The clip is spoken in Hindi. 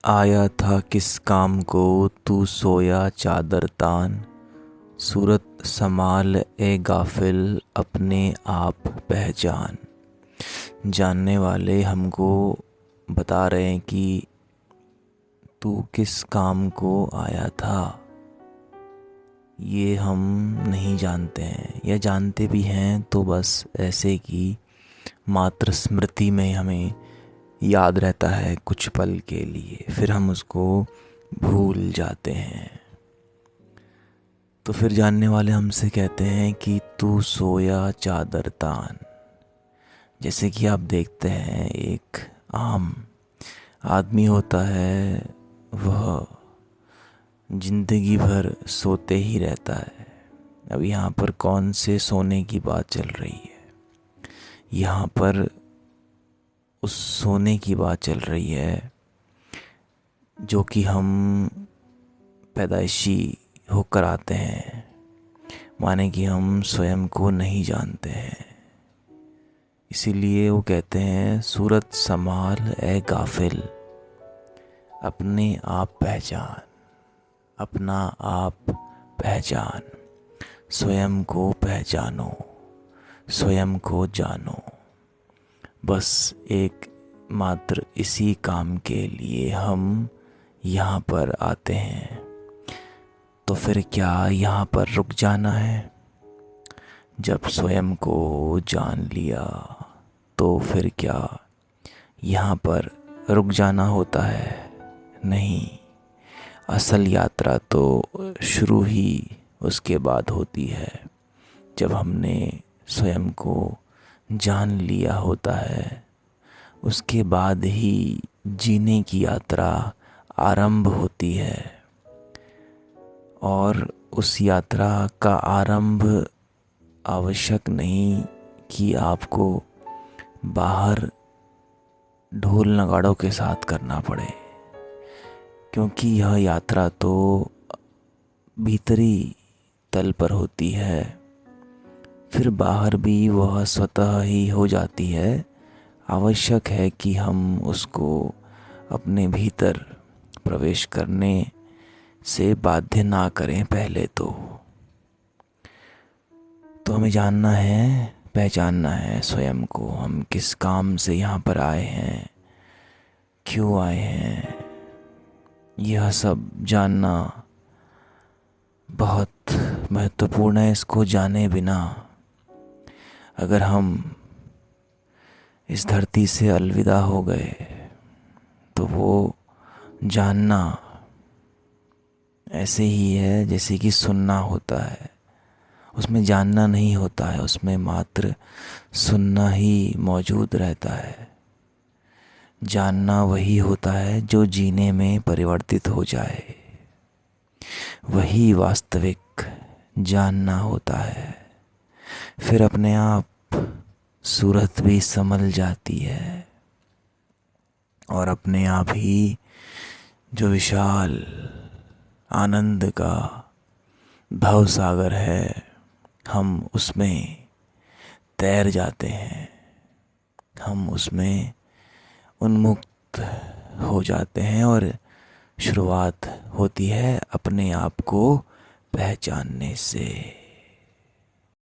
आया था किस काम को तू सोया चादर तान। सूरत संभाल ए गाफिल अपने आप पहचान। जानने वाले हमको बता रहे हैं कि तू किस काम को आया था। ये हम नहीं जानते हैं, या जानते भी हैं तो बस ऐसे कि मात्र स्मृति में हमें याद रहता है कुछ पल के लिए, फिर हम उसको भूल जाते हैं। तो फिर जानने वाले हमसे कहते हैं कि तू सोया चादर तान। जैसे कि आप देखते हैं एक आम आदमी होता है, वह जिंदगी भर सोते ही रहता है। अब यहाँ पर कौन से सोने की बात चल रही है? यहाँ पर उस सोने की बात चल रही है जो कि हम पैदाइशी होकर आते हैं, माने कि हम स्वयं को नहीं जानते हैं। इसीलिए वो कहते हैं सूरत संभाल ए गाफिल अपने आप पहचान। अपना आप पहचान, स्वयं को पहचानो, स्वयं को जानो। बस एक मात्र इसी काम के लिए हम यहाँ पर आते हैं। तो फिर क्या यहाँ पर रुक जाना है? जब स्वयं को जान लिया तो फिर क्या यहाँ पर रुक जाना होता है? नहीं, असल यात्रा तो शुरू ही उसके बाद होती है, जब हमने स्वयं को जान लिया होता है। उसके बाद ही जीने की यात्रा आरंभ होती है। और उस यात्रा का आरंभ आवश्यक नहीं कि आपको बाहर ढोल नगाड़ों के साथ करना पड़े, क्योंकि यह यात्रा तो भीतरी तल पर होती है। फिर बाहर भी वह स्वतः ही हो जाती है। आवश्यक है कि हम उसको अपने भीतर प्रवेश करने से बाध्य ना करें पहले तो हमें जानना है, पहचानना है स्वयं को। हम किस काम से यहाँ पर आए हैं, क्यों आए हैं, यह सब जानना बहुत महत्वपूर्ण है। इसको जाने बिना अगर हम इस धरती से अलविदा हो गए तो वो जानना ऐसे ही है जैसे कि सुनना होता है। उसमें जानना नहीं होता है, उसमें मात्र सुनना ही मौजूद रहता है। जानना वही होता है जो जीने में परिवर्तित हो जाए, वही वास्तविक जानना होता है। फिर अपने आप सूरत भी संभल जाती है और अपने आप ही जो विशाल आनंद का भव सागर है, हम उसमें तैर जाते हैं। हम उसमें उन्मुक्त हो जाते हैं और शुरुआत होती है अपने आप को पहचानने से।